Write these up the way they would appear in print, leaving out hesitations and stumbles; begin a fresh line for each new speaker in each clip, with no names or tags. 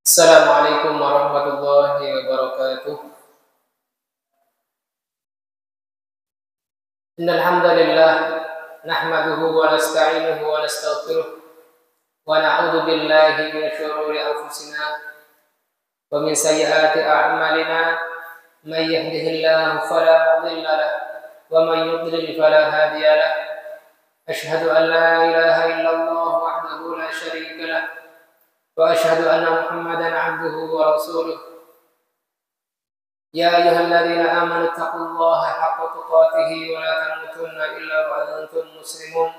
Assalamualaikum warahmatullahi wabarakatuh. Innal hamdalillah nahmaduhu wa nasta'inuhu wa nastaghfiruh wa na'udzu billahi min shururi anfusina wa min sayyiati a'malina. May yahdihillahu fala mudilla lahu wa man yudlil fala hadiya lahu. Asyhadu an la ilaha illallah wahdahu la syarika lahu wa asyhadu anna Muhammadan 'abduhu wa rasuluh. يا أيها الذين آمنوا اتقوا الله حق تقاته ولا تموتن إلا وأنتم مسلمون.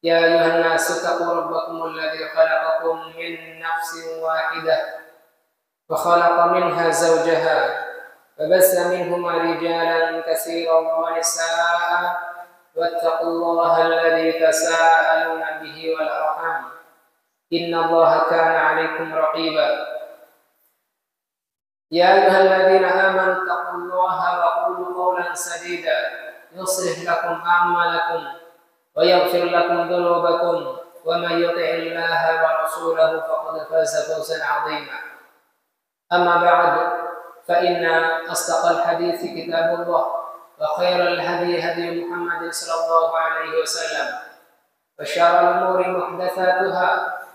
يا أيها الناس اتقوا ربكم الذي خلقكم من نفس واحدة وخلق منها زوجها فبث منهما رجالا كثيرا ونساء واتقوا الله الذي تساءلون به والأرحام إن الله كان عليكم رقيبا. يا أيها الذين آمنوا اتقوا الله وقولوا قولا سديدا يصلح لكم أعمالكم ويغفر لكم ذنوبكم ومن يطع الله ورسوله فقد فاز فوزا عظيما. أما بعد فإن أصدق الحديث كتاب الله وخير الهدي هدي محمد صلى الله عليه وسلم وشر الأمور محدثاتها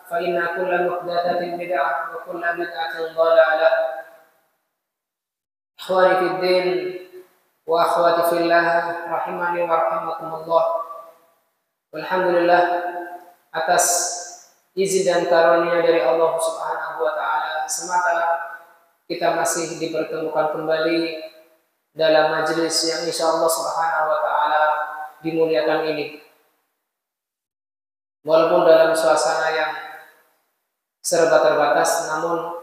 فإن كل محدثة بدعة وكل بدعة ضلالة. Ikhwani fid din wa akhwati fillah rahimani wa rahimakumullah. Alhamdulillah atas izin dan karunia dari Allah Subhanahu wa taala semata kita masih dipertemukan kembali dalam majelis yang insyaallah Subhanahu wa taala dimuliakan ini. Walaupun dalam suasana yang serba terbatas, namun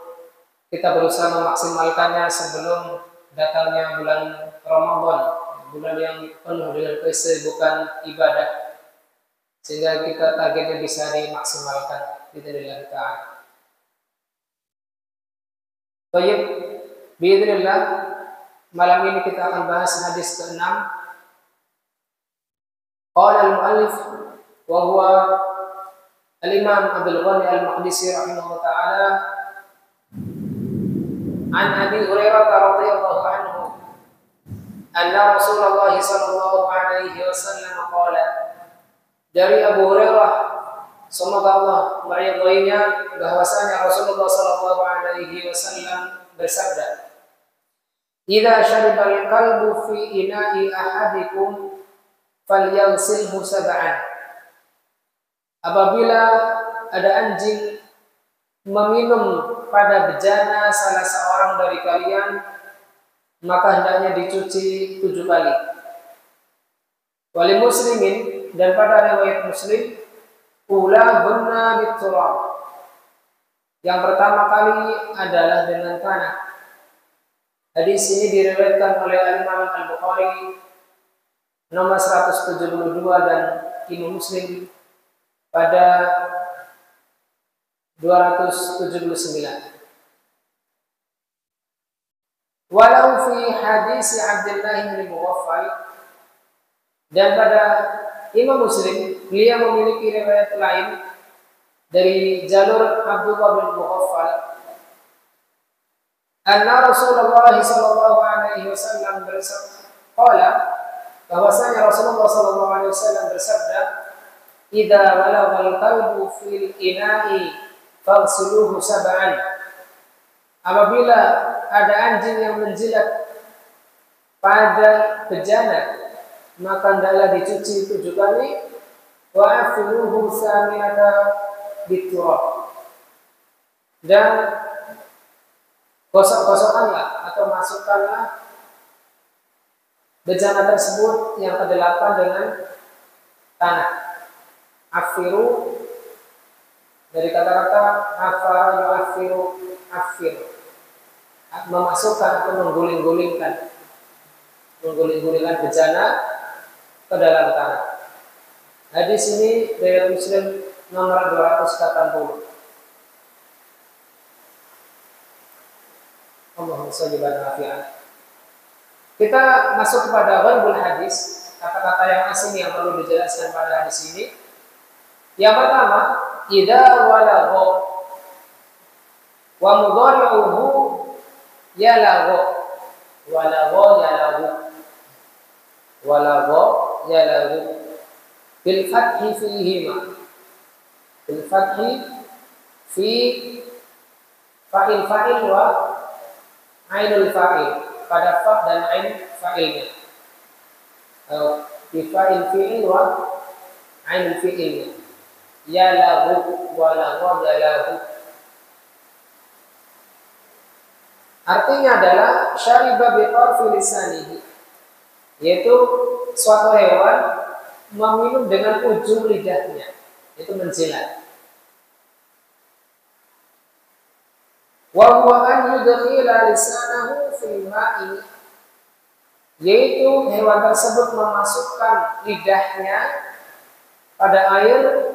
kita berusaha memaksimalkannya sebelum datangnya bulan Ramadan, bulan yang penuh dengan kesibukan ibadah, sehingga kita targetnya bisa dimaksimalkan biidznillah ta'ala. Baik, biidznillah malam ini kita akan bahas hadis ke-6. Qala al-muallif wa huwa al-Imam Abdul Ghani al-Maqdisi rahimahullah ta'ala an Abi Hurairah radhiyallahu anhu anna Rasulullah sallallahu alaihi wasallam qala. Dari Abu Hurairah semoga Allah meridhoinya bahwasanya Rasulullah sallallahu alaihi wasallam bersabda, "Idza syaribal qalbu fi ina'i ahadikum falyaghsilhu sab'an." Apabila ada anjing meminum pada bejana salah seorang dari kalian, maka hendaknya dicuci 7 kali. Wali muslimin, dan pada riwayat Muslim, ula bunna biturab. Yang pertama kali adalah dengan tanah. Hadis ini diriwayatkan oleh Imam Al-Bukhari nomor 172 dan Imam Muslim pada 279. Walau fi hadis Abdullah bin Mughaffal, dan pada Imam Muslim beliau memiliki riwayat lain dari jalur Abdullah bin Mughaffal, anna Rasulullah sallallahu alaihi wasallam bersabda, bahwasanya Rasulullah sallallahu alaihi wasallam bersabda, "Idza walaghal qalbu fil ina'i faghsiluhu sab'an." Apabila ada anjing yang menjilat pada bejana, maka hendaklah dicuci 7 kali. Wa afiluhu saminata biturab, dan gosok-gosokkanlah atau masukkanlah bejana tersebut yang ke-8 dengan tanah. Afiru dari kata-kata afara yu'afiru, afir, memasukkan atau mengguling-gulingkan bejana ke dalam tanah. Hadis ini dari Muslim nomor 280. Allahumma shalli ala Muhammad. Kita masuk kepada gharibul hadis, kata-kata yang asing yang perlu dijelaskan pada hadis ini. Yang pertama, idza walagha Wa mudhari'uhu yalaghu, walagha yalaghu, walagha yalaghu bil fathi fihima, bil fathi fi fa'il fa'il wa ainul fa'il, pada fa dan ain fa'ilnya, fi fa'il fi'il wa ainul fi'ilnya, yalaghu walagha yalaghu. Artinya adalah syariba bi tarfi lisanihi, yaitu suatu hewan meminum dengan ujung lidahnya, itu menjilat. Wa huwa an yudkhila lisanahu fil ma'i, yaitu hewan tersebut memasukkan lidahnya pada air,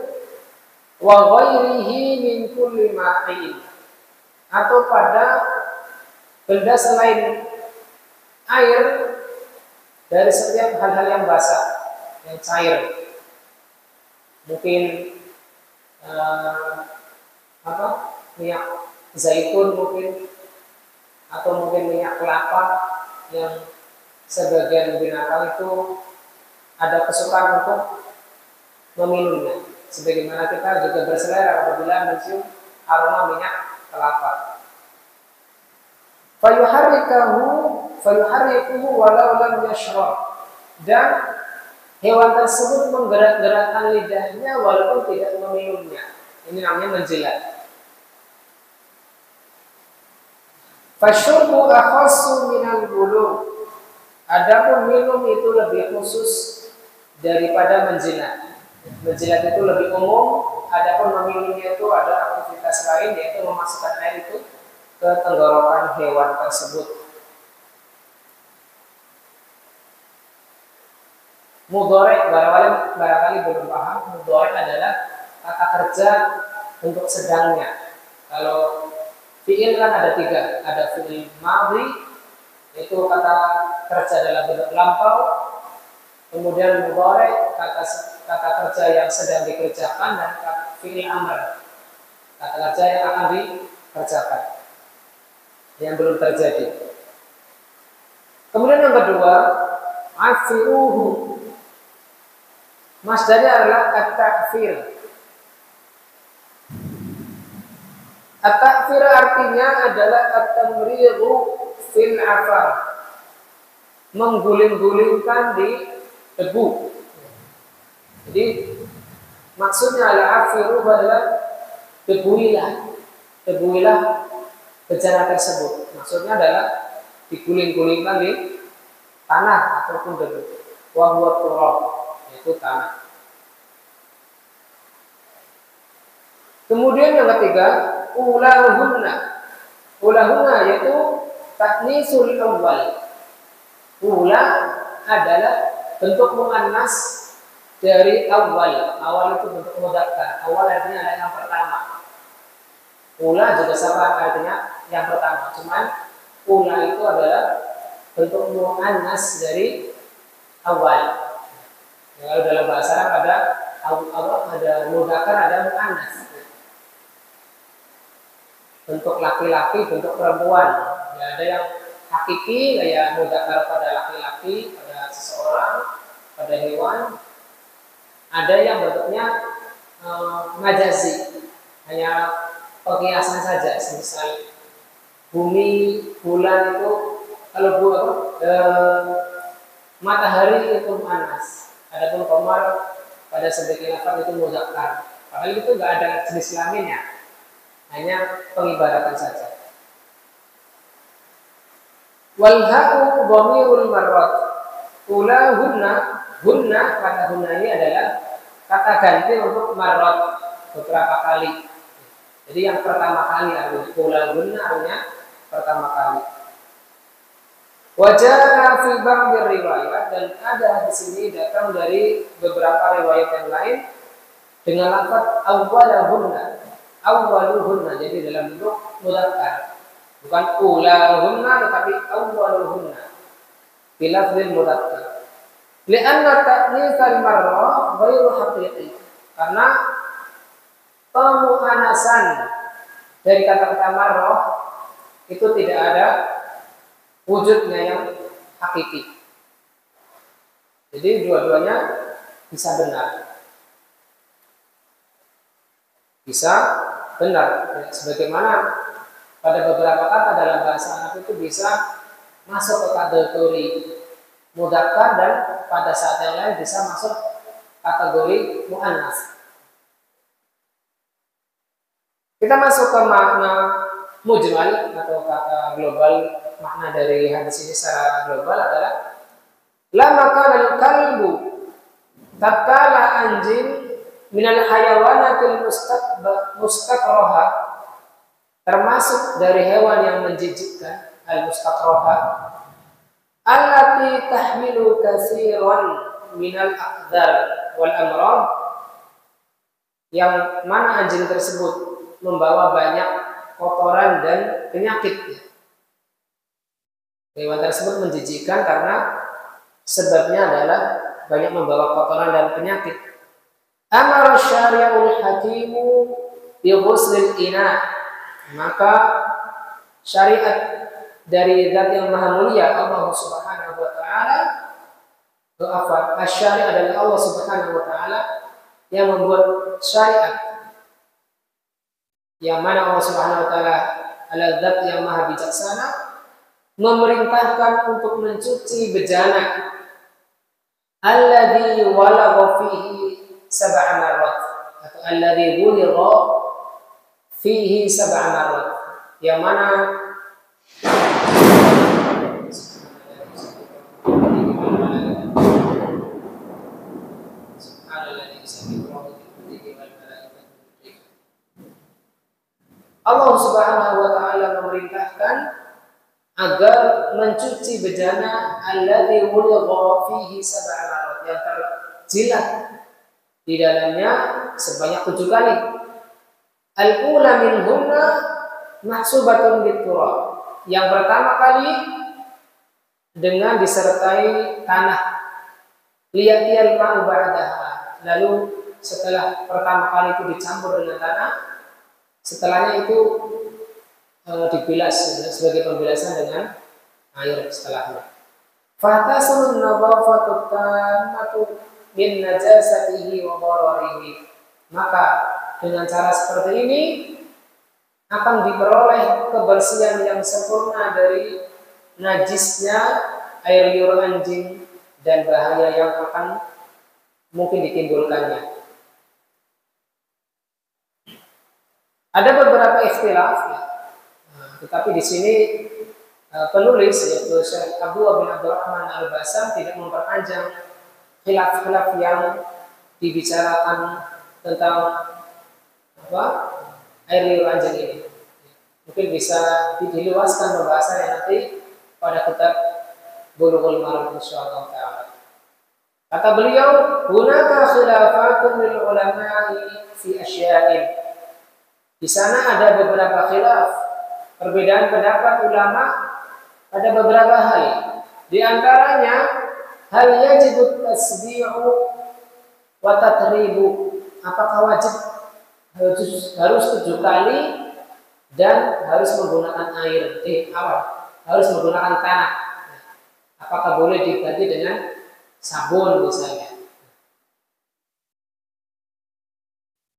wa ghairihi min kulli ma'in, atau pada benda selain air dari setiap hal-hal yang basah, yang cair, mungkin minyak zaitun mungkin, atau mungkin minyak kelapa yang sebagian binatang itu ada kesukaan untuk meminumnya, sebagaimana kita juga berselera apabila mencium aroma minyak kelapa. Fayuharrikuhu walau lam yashrab, dan hewan tersebut menggerak-gerakkan lidahnya walaupun tidak meminumnya. Ini namanya menjilat. Fasyurbu akhassu minal bulu, adapun minum itu lebih khusus daripada menjilat. Menjilat itu lebih umum, adapun meminumnya itu ada aktivitas lain, yaitu memasukkan air itu ke tenggorokan hewan tersebut. Mudhari' barangkali belum paham. Mudhari' adalah kata kerja untuk sedangnya. Kalau fi'il kan ada 3, ada fi'il madhi, yaitu kata kerja dalam bentuk lampau. Kemudian mudhari' kata kerja yang sedang dikerjakan, dan fi'il amr, kata kerja yang akan dikerjakan, yang belum terjadi. Kemudian yang kedua, afiruhu, masdarnya adalah at-ta'fir. At-ta'fir artinya adalah at-tamrighu fil afar, mengguling-gulingkan di debu. Jadi maksudnya adalah afiru adalah debuilah bejana tersebut. Maksudnya adalah diguling-gulingkan di tanah ataupun debu. Wa huwa turab, yaitu tanah. Kemudian yang ketiga, ulahunna yaitu taknisul awal. Ula adalah bentuk muannas dari awal. Awal itu bentuk mudzakkar. Awal artinya adalah yang pertama. Ula juga sama artinya yang pertama. Cuman ula itu adalah bentuk muannas dari awal. Kalau dalam bahasa Arab ada mudzakkar, ada muannas. Bentuk laki-laki, bentuk perempuan. Ya, ada yang hakiki, kayak mudzakkar pada laki-laki, pada seseorang, pada hewan. Ada yang bentuknya majazi, hanya perhiasan saja, semisal bumi, bulan itu, kalau matahari itu muannas, adapun qamar pada sebagian lafaz itu mudzakkar. Padahal itu enggak ada jenis kelaminnya, hanya pengibaratan saja. Wal ha'u dhamirul marrat. Hunna kata hunna ini adalah kata ganti untuk marrat, beberapa kali. Jadi yang pertama kali artinya hunna artinya pertama kali. Wajah fi ba'd riwayat, dan ada di sini datang dari beberapa riwayat yang lain dengan lafaz awwaluhunna, jadi dalam bentuk mudzakkar. Bukan ulahunna tetapi awwaluhunna bilafzil mudzakkar. Li'anna ta'nitsal marrah ghairu haqiqi, karena pemuannasan dari kata-kata marroh itu tidak ada wujudnya yang hakiki. Jadi dua-duanya bisa benar. Bisa benar. Sebagaimana pada beberapa kata dalam bahasa Arab itu bisa masuk ke kategori mudzakkar dan pada saat yang lain bisa masuk kategori muannats. Kita masuk ke makna mujmal atau kata global. Makna dari hadis ini secara global adalah la makanal kalbu tatkala anjing minal hayawanatil mustaqroha termasuk dari hewan yang menjijikkan al mustaqroha allati tahmilu katsiran minal aqdar wal amrad yang mana anjing tersebut membawa banyak kotoran dan penyakit. Hewan tersebut menjijikkan karena sebabnya adalah banyak membawa kotoran dan penyakit. Amar syari'ul hakimu bi ghuslil ina, maka syariat dari Zat yang Maha Mulia Allah Subhanahu wa taala, syariat adalah Allah Subhanahu wa taala yang membuat syariat, yang mana Allah Subhanahu wa taala adalah Zat yang Maha bijaksana, memerintahkan untuk mencuci bejana alladzi walagha fihi sab'a marrat atau alladzi buligha fihi sab'a marrat, yang mana Allah Subhanahu wa taala memerintahkan agar mencuci bejana alladzi wuligha fihi sab'a marrat, yang terjilat di dalamnya sebanyak 7 kali. Al-ula minhunna mahsubatun bit-turab, yang pertama kali dengan disertai tanah, liyatiyal ma'u ba'daha, lalu setelah pertama kali itu dicampur dengan tanah, setelahnya itu dibilas sebagai pembilasan dengan air setelahnya. Fatasun nadhafatu tammatu min najasatihi wa dararihi, maka dengan cara seperti ini akan diperoleh kebersihan yang sempurna dari najisnya air liur anjing dan bahaya yang akan mungkin ditimbulkannya. Ada beberapa ikhtilaf, tetapi di sini penulis yaitu Syekh Abdullah bin Abdurrahman Al-Basam tidak memperpanjang khilaf-khilaf yang dibicarakan tentang air liur anjing ini. Mungkin bisa diluaskan pembahasannya nanti pada kitab Bulughul Maram insyaallah taala. Kata beliau, "Hunaka khilafatun lil ulama'i fi asya'in." Di sana ada beberapa khilaf, perbedaan pendapat ulama pada beberapa hal. Di antaranya, hal yajib tasbihu wa tatribu, apakah wajib harus 7 kali dan harus menggunakan air harus menggunakan tanah. Apakah boleh diganti dengan sabun misalnya?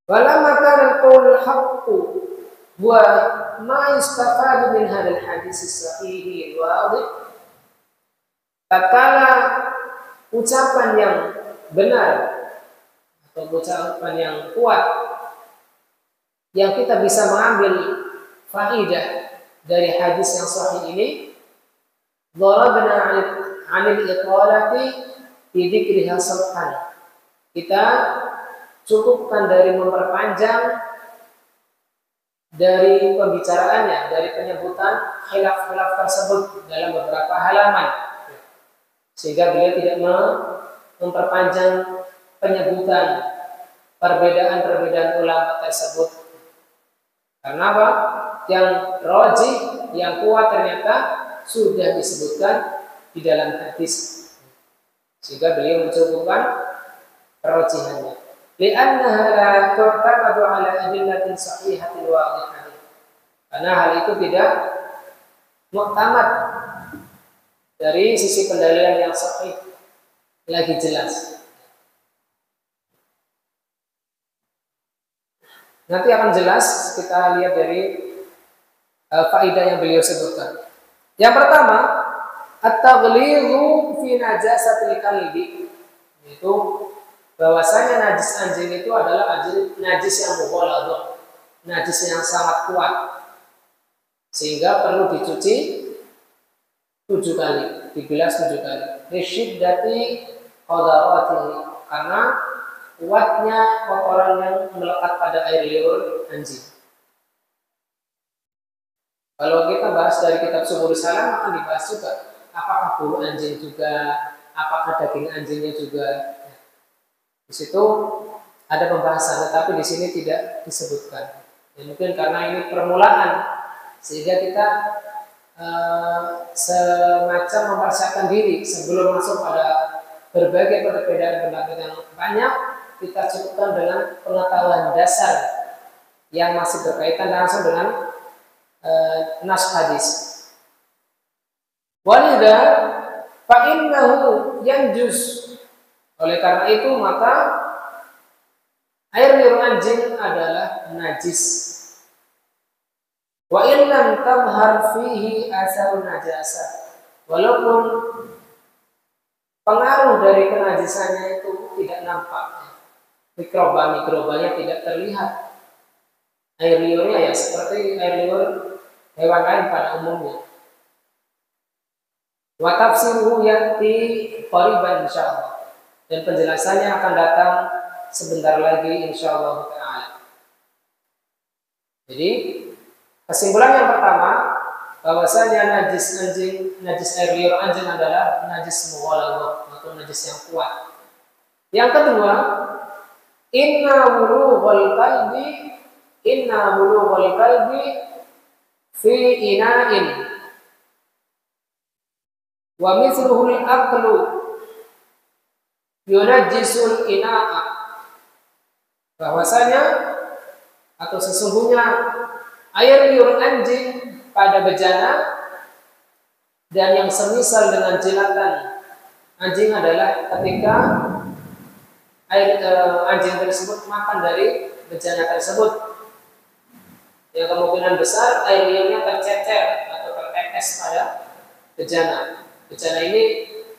Walamma kana al-qaul haqqu wa ma yustafadu min hadzal hadis as-sahih al-wadih. Tatkala ucapan yang benar atau ucapan yang kuat yang kita bisa mengambil faidah dari hadis yang sahih ini, darabna 'anil iqalati fi dzikriha sabhan. Kita cukupkan dari memperpanjang dari pembicaraannya, dari penyebutan khilaf-khilaf tersebut dalam beberapa halaman, sehingga beliau tidak memperpanjang penyebutan perbedaan-perbedaan ulama tersebut. Karena apa? Yang rajih, yang kuat ternyata sudah disebutkan di dalam hadis, sehingga beliau mencukupkan perrajihannya. Li'annaha la tu'tamadu ala adillatin sahihatin wadihah. Karena hal itu tidak muktamad dari sisi pendalilan yang sahih lagi jelas. Nanti akan jelas kita lihat dari faedah yang beliau sebutkan. Yang pertama, at-taghlidhu fi najasatil kalbi, yaitu bahwasanya najis anjing itu adalah najis yang mughalladhah, najis yang sangat kuat, sehingga perlu dicuci 7 kali, dibilas 7 kali. Lisyiddati qadaratihi, karena kuatnya kotoran yang melekat pada air liur anjing. Kalau kita bahas dari kitab Subul Salam akan dibahas juga apakah bulu anjing juga, apakah daging anjingnya juga. Di situ ada pembahasan, tetapi di sini tidak disebutkan. Ya, mungkin karena ini permulaan, sehingga kita semacam mempersiapkan diri sebelum masuk pada berbagai perbedaan pendapat yang banyak. Kita cukupkan dengan pengetahuan dasar yang masih berkaitan langsung dengan nas hadis. Walidha fa innahu yanjus. Oleh karena itu maka air liur anjing adalah najis. Wa in lam tamhar fihi asarun najasah. Walaupun pengaruh dari kenajisannya itu tidak nampak, mikrobanya tidak terlihat. Air liurnya ya seperti air liur hewan lain pada umumnya. Wa tafsiruhu yati qariban insyaallah. Dan penjelasannya akan datang sebentar lagi insyaallah taala. Jadi kesimpulan yang pertama, bahwasanya najis air liur anjing adalah najis mughalladhah atau najis yang kuat. Yang kedua, inna bulughal qalbi fi ina'in wa mithluhu al-aqlu yunajjisul ina'a. Bahwasanya atau sesungguhnya air liur anjing pada bejana dan yang semisal dengan jilatan anjing adalah ketika anjing tersebut makan dari bejana tersebut, yang kemungkinan besar air liurnya tercecer atau tertetes pada bejana. Bejana ini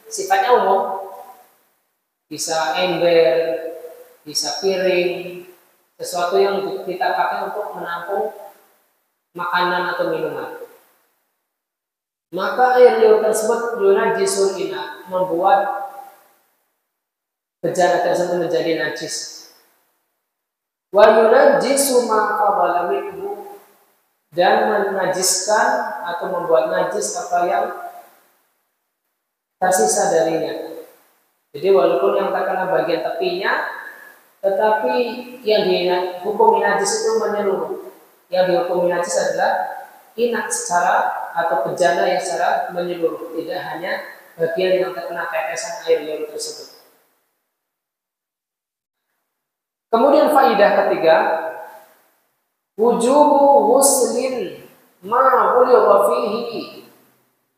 sifatnya umum, bisa ember, bisa piring, sesuatu yang kita pakai untuk menampung makanan atau minuman. Maka air liur tersebut yunajjisul ina, membuat bejana tersebut menjadi najis. Wa yunajjisu ma qabala minhu, dan menajiskan atau membuat najis apa yang tersisa darinya. Jadi walaupun yang terkena bagian tepinya, tetapi yang dihukumi najis itu menyeluruh. Yang dihukumi najis adalah inak secara atau bejana yang secara menyeluruh, tidak hanya bagian yang terkena tetesan air liur tersebut. Kemudian faidah ketiga, wujubu ghuslin ma buligha fihi,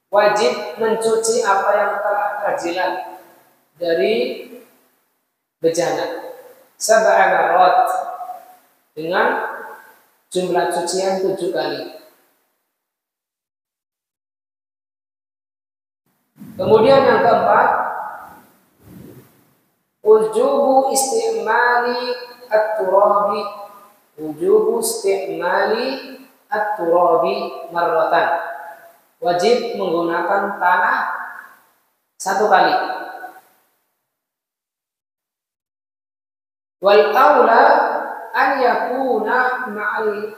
wajib mencuci apa yang telah terjilat dari bejana sab'a marrat, dengan jumlah cucian 7 kali. Kemudian yang keempat, wujubu istimali at-turabi, wujubu istimali at-turabi marratan, wajib menggunakan tanah 1 kali. Wal aula an yakuna ma'al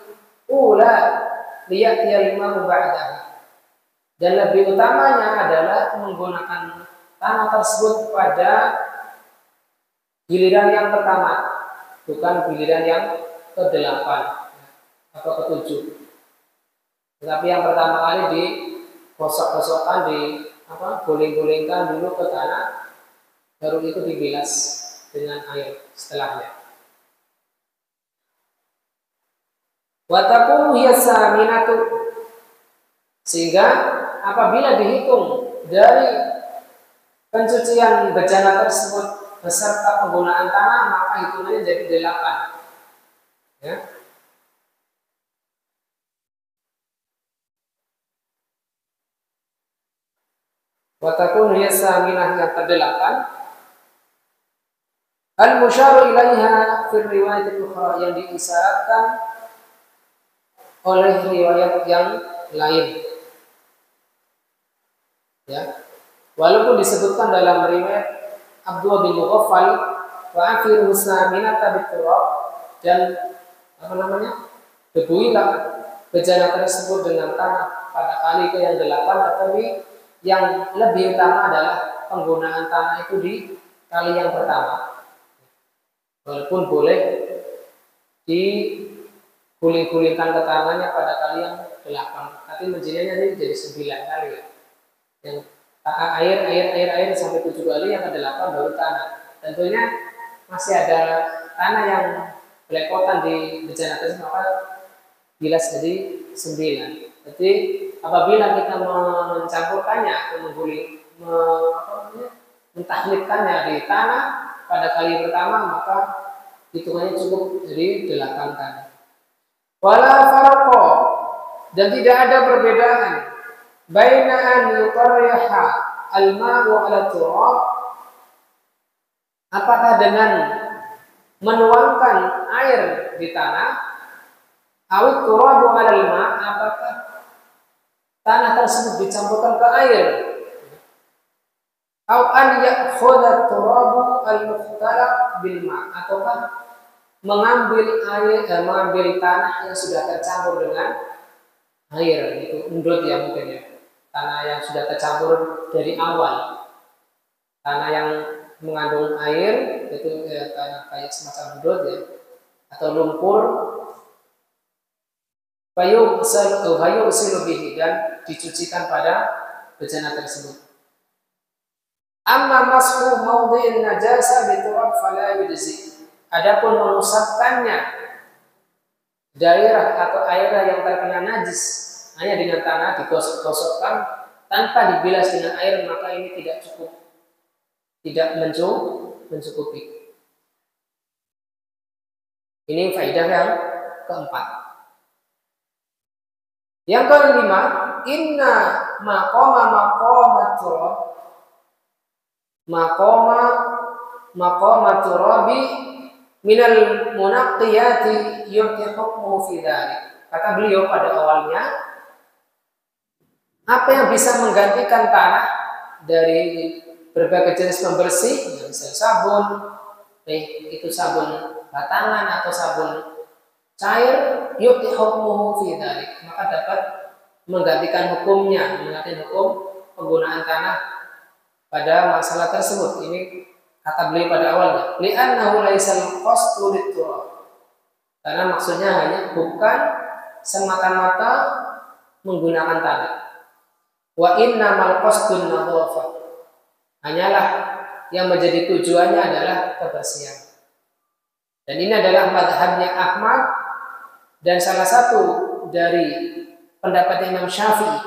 ula liya'tiyal ma'u ba'daha, dan lebih utamanya adalah menggunakan tanah tersebut pada giliran yang pertama, bukan giliran yang ke-8 atau ke-7. Tetapi yang pertama kali digosok-gosokkan, guling-gulingkan dulu ke tanah, baru itu dibilas dengan air setelahnya. Wa takunu hiya saminatu, sehingga apabila dihitung dari pencucian bejana tersebut beserta penggunaan tanah, maka hitungannya jadi 8. Ya. Wa takunu hiya saminah yang ke-8. Al-musyaru ilaiha fi riwayat al-ukhra, yang diisyaratkan oleh riwayat yang lain. Ya. Walaupun disebutkan dalam riwayat Abdullah bin Mughaffal wa akhiru saminata biturab, dan bebuilah bejana tersebut dengan tanah pada kali ke yang 8, tetapi yang lebih utama adalah penggunaan tanah itu di kali yang pertama. Walaupun boleh diguling-gulingkan ke tangannya pada kali yang 8, tapi menjadinya ini jadi 9 kali ya. Yang air sampai 7 kali, yang ke-8 baru tanah. Tentunya masih ada tanah yang belepotan di bejana tersebut, maka bilas jadi 9. Jadi apabila kita mencampurkannya atau mentahlilkannya di tanah pada kali pertama, maka hitungannya cukup jadi 8 kali. Wala farqa, dan tidak ada perbedaan baina an yutarriha al-ma'u 'ala turab, apakah dengan menuangkan air di tanah, awit turabu 'ala al-ma', apakah tanah tersebut dicampurkan ke air, atau an ya'khudha turabu al-mukhtalaq bil ma', ataukah mengambil tanah yang sudah tercampur dengan air, itu undut ya mungkin ya, tanah yang sudah tercampur dari awal, tanah yang mengandung air itu tanah kayak semacam undut ya, atau lumpur, bayu usilu bihi, dan dicucikan pada bejana tersebut. Amma mashu mawdi'in najasa biturab fala yujzi, adapun mengusapkannya daerah atau area yang terkena najis hanya dengan tanah, digosok-gosokkan tanpa dibilas dengan air, maka ini tidak cukup, tidak mencukupi. Ini faedah yang keempat. Yang kelima, inna maqama turabi minal munaqqiyati yu'ti hukmu fi dzalik. Kata beliau pada awalnya, apa yang bisa menggantikan tanah dari berbagai jenis pembersih, misalnya sabun, itu sabun batangan atau sabun cair, yu'ti hukmu fi dzalik, maka dapat menggantikan hukumnya, menggantikan hukum penggunaan tanah pada masalah tersebut. Ini kata beliau pada awalnya, li'annahu laisal qasdu lit-turab, karena maksudnya hanya bukan semata-mata menggunakan tanah. Wa innamal qasdun nadhafah, hanyalah yang menjadi tujuannya adalah kebersihan. Dan ini adalah mazhabnya Ahmad dan salah satu dari pendapat Imam Syafi'i.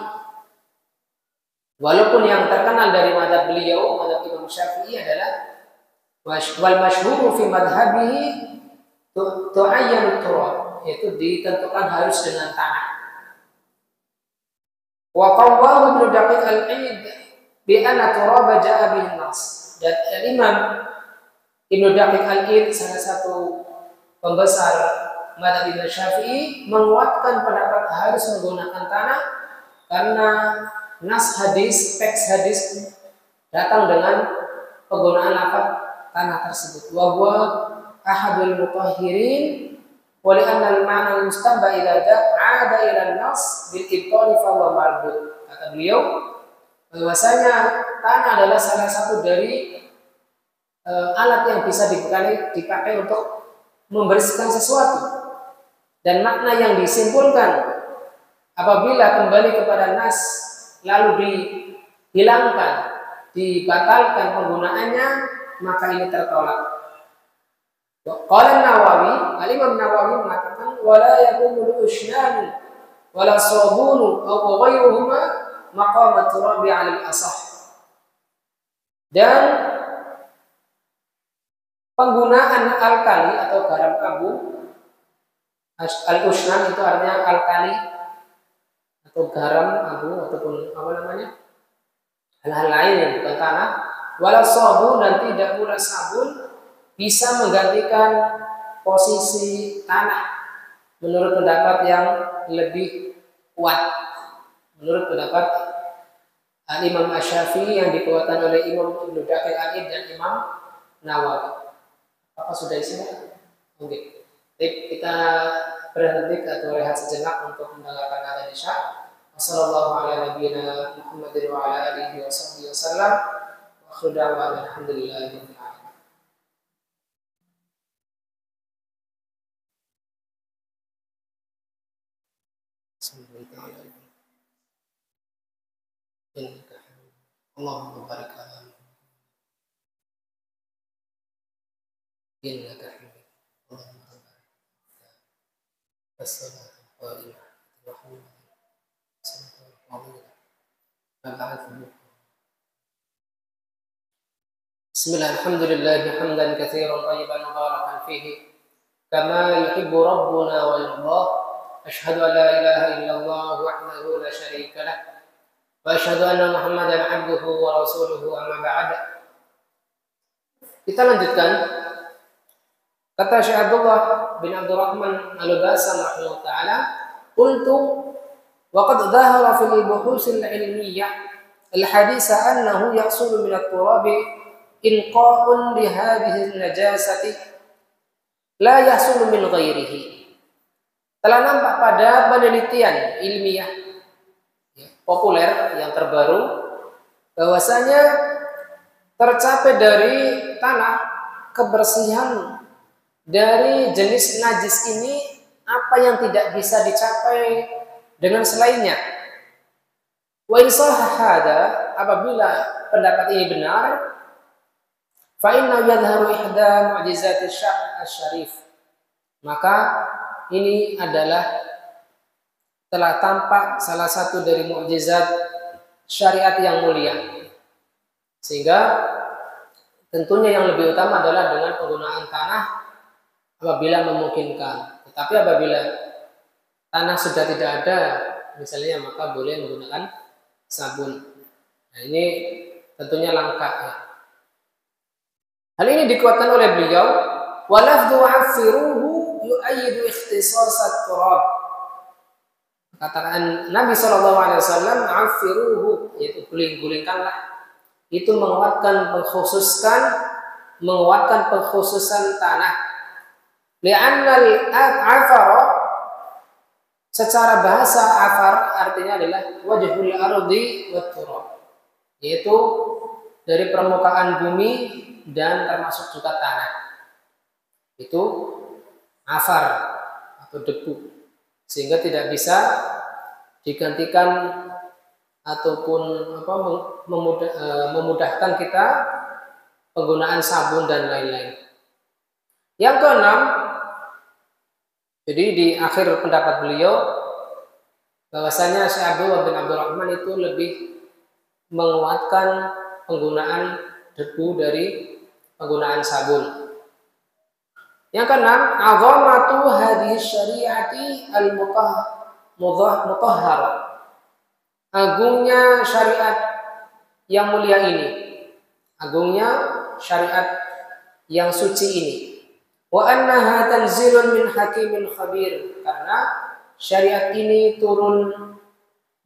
Walaupun yang terkenal dari mazhab beliau, mazhab Imam Syafi'i adalah wal masyhur fi madhhabihi tu'ayyanu turab, yaitu ditentukan harus dengan tanah. Wa qawwahu Ibnu Daqiq al-Id bi anna turaba ja'a bihi nas, dan Imam Ibnu Daqiq al-Id, salah satu pembesar mazhab Imam Syafi'i, menguatkan pendapat harus menggunakan tanah karena nas hadis, teks hadis datang dengan penggunaan lafaz tanah tersebut. Wa huwa ahadul mutahhirin wa li anna al-ma'na al-mustamba ila da'ada ila an-nas bil ibtali fa huwa mardud. Kata beliau bahwasanya tanah adalah salah satu dari alat yang bisa dipakai untuk membersihkan sesuatu, dan makna yang disimpulkan apabila kembali kepada nas lalu dihilangkan, dibatalkan penggunaannya, maka ini tertolak. Qala Nawawi, Al-Imam Nawawi mengatakan wala yakumul usnan wala sabun aw ghayruhuma maqamat turabi 'ala al-asah. Dan penggunaan alkali atau garam abu, al-usnan itu artinya alkali atau garam abu ataupun apa namanya, hal-hal lain yang bukan tanah, wala sabun dan tidak pula sabun bisa menggantikan posisi tanah menurut pendapat yang lebih kuat, menurut pendapat Imam Asy-Syafi'i yang dikuatkan oleh Imam Ibnu Daqiq Al-Id dan Imam Nawawi. Apa sudah isinya? Oke. Baik, kita berhenti atau rehat sejenak untuk mendengarkan adzan Isya. Wassalamualaikum warahmatullahi wabarakatuh wa ala alihi washabbihi wasallam. Wa akhiru da'wana alhamdulillahi rabbil alamin. Allahumma barik lana innaka hamid. Allahumma barik as-salatu wa Bismillah, alhamdulillah hamdan katsiran tayyiban mubarakan fihi kama yuhibbu rabbuna wa yarda. Asyhadu an la ilaha illallah wahdahu la syarika lah wa asyhadu anna Muhammadan abduhu wa rasuluhu amma ba'd. Kita lanjutkan. Kata Syekh Abdullah bin Abdurrahman Al-Basam rahimahullah taala, qultu wa qad dhahara fil buhus al-ilmiyyah al-hadits annahu yahsulu min at-turabi inqa'un li hadhihi an-najasati la yahsulu min ghairihi. Telah nampak pada penelitian ilmiah populer yang terbaru bahwasanya tercapai dari tanah kebersihan dari jenis najis ini apa yang tidak bisa dicapai dengan selainnya. Wa in sahha hada, apabila pendapat ini benar, fa inna yadhharu ihda mu'jizati asy-syarif, maka ini adalah telah tampak salah satu dari mukjizat syariat yang mulia. Sehingga tentunya yang lebih utama adalah dengan penggunaan tanah apabila memungkinkan. Tetapi apabila tanah sudah tidak ada misalnya, maka boleh menggunakan sabun. Nah, ini tentunya langka ya. Hal ini dikuatkan oleh beliau, wa lafdhu 'affiruhu yu'ayyidu ikhtisas turab. Katakan Nabi SAW, 'affiruhu, yaitu guling-gulingkanlah, itu menguatkan pengkhususan tanah. Li'annal afara, secara bahasa afar artinya adalah wajhul ardi wat turab, yaitu dari permukaan bumi dan termasuk juga tanah. Itu afar atau debu, sehingga tidak bisa digantikan ataupun memudahkan kita penggunaan sabun dan lain-lain. Yang keenam, jadi di akhir pendapat beliau bahwasanya Syekh Abdullah bin Abdurrahman itu lebih menguatkan penggunaan debu dari penggunaan sabun. Yang keenam, azamatu hadhihi syariati al-mutahharah. Agungnya syariat yang mulia ini. Agungnya syariat yang suci ini. Wa annaha tanzilun min hakimin khabir. Karena syariat ini turun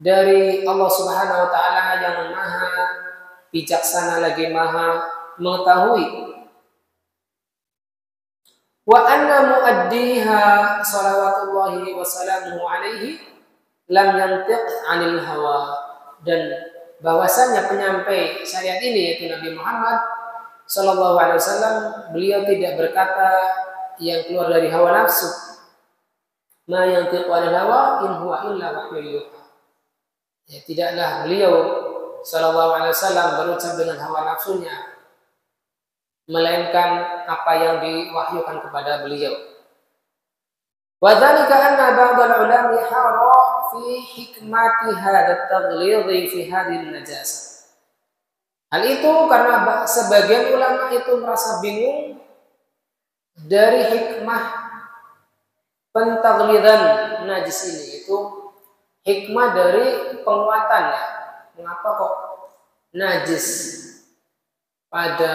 dari Allah Subhanahu wa taala yang maha bijaksana lagi maha mengetahui. Wa anna muaddiha salawatullahi wa salamuhu alaihi lam yantiq 'anil hawa, dan bahwasanya penyampai syariat ini yaitu Nabi Muhammad sallallahu alaihi wasallam, beliau tidak berkata yang keluar dari hawa nafsu. Ma yantiqu 'anil hawa in huwa illa wahyun yuha. Ya, tidaklah beliau sallallahu alaihi wasallam berucap dengan hawa nafsunya, melainkan apa yang diwahyukan kepada beliau. Wa dzalika anna ba'dal ulama hara fi hikmati hadha at-taghlidhi fi hadhihi an-najasah. Hal itu karena sebagian ulama itu merasa bingung dari hikmah pentaglidan najis ini, itu hikmah dari penguatannya. Mengapa kok najis pada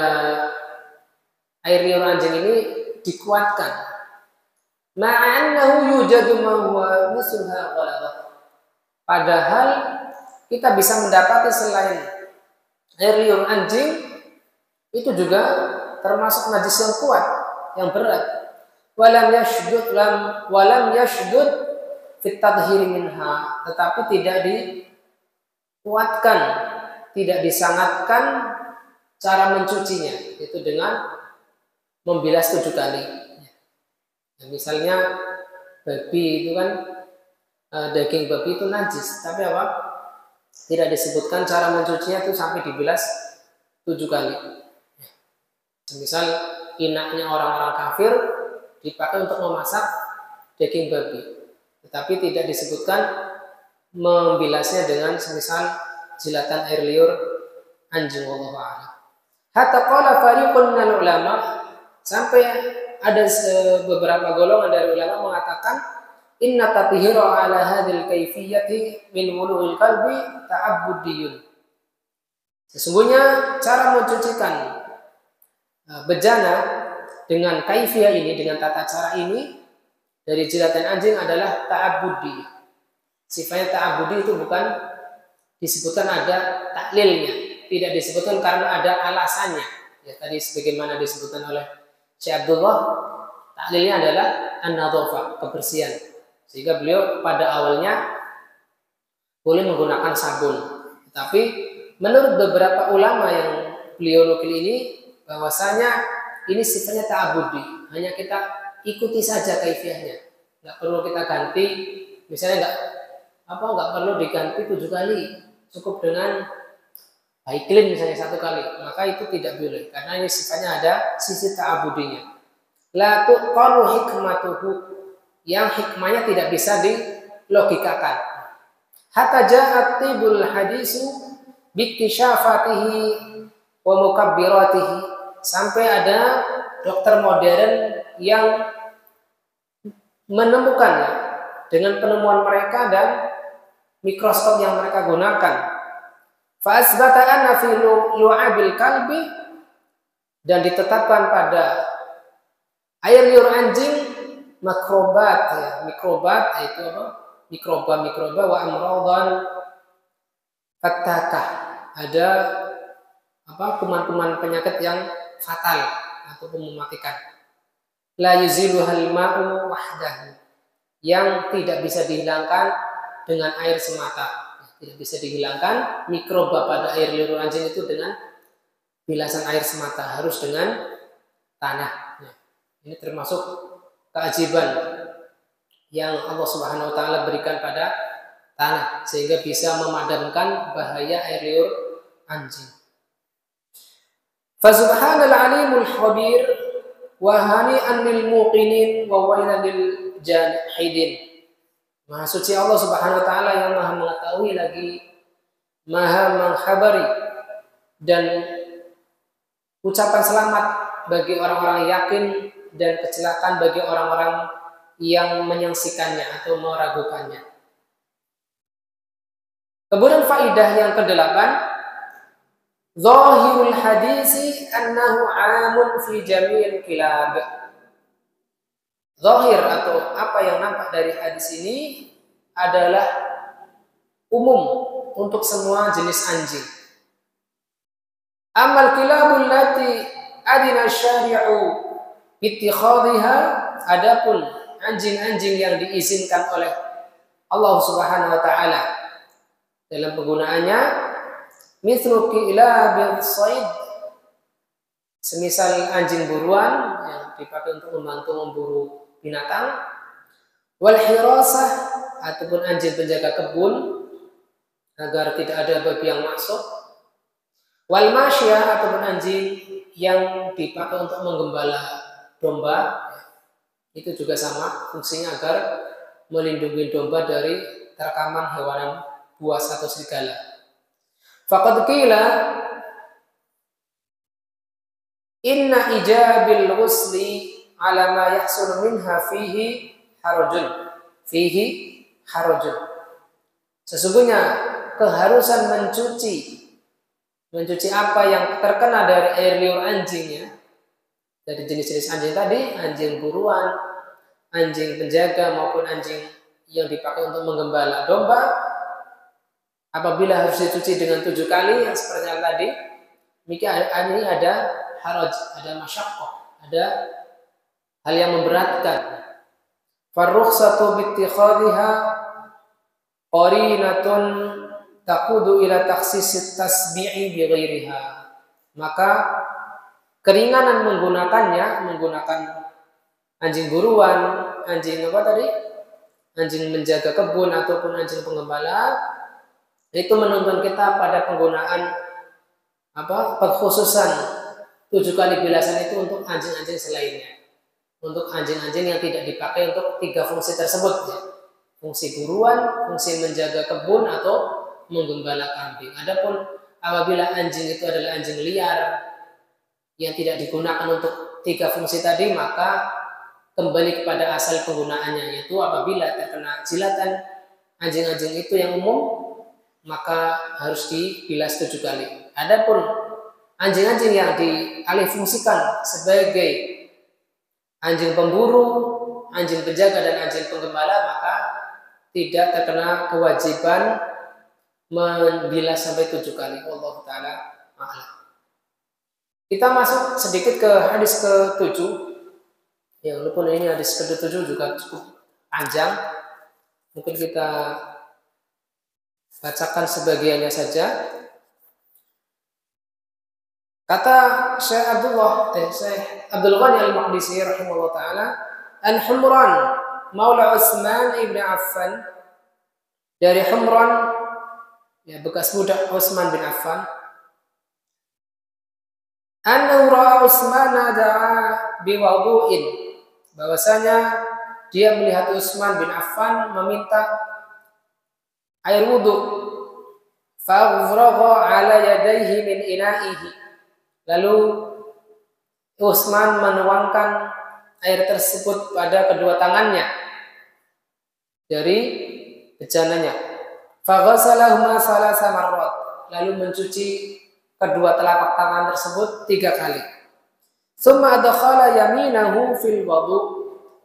air liur anjing ini dikuatkan? Ma'annahu yujadu ma huwa misluha ghalabah. Padahal kita bisa mendapati selain air liur anjing itu juga termasuk najis yang kuat, yang berat. Walam yashdud fit tadhhir minha, tetapi tidak dikuatkan, tidak disangatkan cara mencucinya, itu dengan membilas 7 kali. Nah, misalnya babi itu kan daging babi itu najis, tapi apa? Tidak disebutkan cara mencucinya itu sampai dibilas 7 kali. Misal inaknya orang-orang kafir dipakai untuk memasak daging babi, tetapi tidak disebutkan membilasnya dengan semisal jilatan air liur anjing. Wallahu a'lam. Hatta qala fariqun minal ulama, sampai ada beberapa golongan dari ulama mengatakan inna tathhira ala hadhil kayfiyati min wulu'il qalbi ta'abbudiyun. Sesungguhnya cara mencucikan bejana dengan kaifiyah ini, dengan tata cara ini dari jilatan anjing adalah ta'abbudi. Sifatnya ta'abbudi itu bukan disebutkan ada taklilnya, tidak disebutkan karena ada alasannya. Ya, tadi sebagaimana disebutkan oleh Syekh Abdullah, taklilnya adalah an-nadhafah, kebersihan. Sehingga beliau pada awalnya boleh menggunakan sabun. Tapi menurut beberapa ulama yang beliau nukil ini, bahwasanya ini sifatnya ta'abudi, hanya kita ikuti saja kaifiyahnya, nggak perlu kita ganti. Misalnya nggak perlu diganti 7 kali, cukup dengan clean misalnya 1 kali, maka itu tidak boleh karena ini sifatnya ada sisi ta'abudinya. La tuqalu hikmatuhu, yang hikmahnya tidak bisa dilogikakan. Hatta ja'at tibul hadisu biktisyafatihi wa mukabbiratihi, sampai ada dokter modern yang menemukannya dengan penemuan mereka dan mikroskop yang mereka gunakan. Fa asbata anna fi lu'abil kalbi, dan ditetapkan pada air liur anjing mikrobat, ya, mikrobat itu apa? Mikroba wa amradan fatakah, ada kuman-kuman penyakit yang fatal ataupun mematikan. La yuziluhal ma'u wahdahu, yang tidak bisa dihilangkan dengan air semata. Tidak bisa dihilangkan mikroba pada air liur anjing itu dengan bilasan air semata, harus dengan tanah. Ini termasuk keajaiban yang Allah Subhanahu wa taala berikan pada tanah sehingga bisa memadamkan bahaya air liur anjing. Fa subhanal alimul khabir wa hani'an lil muqinin wa wailan lil jahidin. Maha suci Allah Subhanahu wa taala yang Maha mengetahui lagi Maha mengkhabari, dan ucapan selamat bagi orang-orang yakin dan kecelakaan bagi orang-orang yang menyaksikannya atau meragukannya. Kemudian faidah yang ke-8, zahirul hadisi annahu 'amun fi jami'il kilab. Zahir atau apa yang nampak dari hadis ini adalah umum untuk semua jenis anjing. Amal kilabul lati adina syari'u ittikhadhiha, adapun anjing-anjing yang diizinkan oleh Allah Subhanahu wa taala dalam penggunaannya, mithlu kilabil sayd, semisal anjing buruan yang dipakai untuk membantu memburu binatang, wal hirasah, ataupun anjing penjaga kebun agar tidak ada babi yang masuk, wal masyah, ataupun anjing yang dipakai untuk menggembala domba itu juga sama fungsinya agar melindungi domba dari terkaman hewan buas atau serigala. Faqad qila inna ijabil ghusli ala ma yahsul minha fihi harajun. Sesungguhnya keharusan mencuci apa yang terkena dari air liur anjingnya, dari jenis-jenis anjing tadi, anjing buruan, anjing penjaga maupun anjing yang dipakai untuk menggembala domba, apabila harus dicuci dengan 7 kali yang seperti yang tadi, maka ini ada haraj, ada masyaqqah, ada hal yang memberatkan. Farrukhsatu bittikhadhiha qarinatun taqudu ila takhsisit tasbi'i bighairiha. Maka keringanan menggunakan anjing buruan, anjing apa tadi? Anjing menjaga kebun ataupun anjing penggembala, itu menuntun kita pada penggunaan pengkhususan 7 kali bilasan itu untuk anjing-anjing selainnya. Untuk anjing-anjing yang tidak dipakai untuk 3 fungsi tersebut, ya. Fungsi buruan, fungsi menjaga kebun atau menggembala kambing. Adapun apabila anjing itu adalah anjing liar yang tidak digunakan untuk 3 fungsi tadi, maka kembali kepada asal penggunaannya, yaitu apabila terkena jilatan anjing-anjing itu yang umum, maka harus dibilas 7 kali. Adapun anjing-anjing yang dialihfungsikan sebagai anjing pemburu, anjing penjaga dan anjing penggembala, maka tidak terkena kewajiban membilas sampai 7 kali. Wallahu ta'ala a'lam. Kita masuk sedikit ke hadis ke-7. Ya, walaupun ini hadis ke-7 juga cukup panjang, mungkin kita bacakan sebagiannya saja. Kata Syekh Abdul Ghani Al-Maqdisi rahimahullah ta'ala, an Humran maula Utsman ibn Affan, dari Humran, ya, bekas budak Utsman bin Affan, annahu ra'a Utsman da'a biwudu'in, bahwasanya dia melihat Utsman bin Affan meminta air wudu, fa'afragha 'ala yadayhi min ina'ihi, lalu Utsman menuangkan air tersebut pada kedua tangannya dari bejananya. Faghasalahuma salasa marrat, lalu mencuci kedua telapak tangan tersebut 3 kali. Tsumma adkhala yaminahu fil wudu,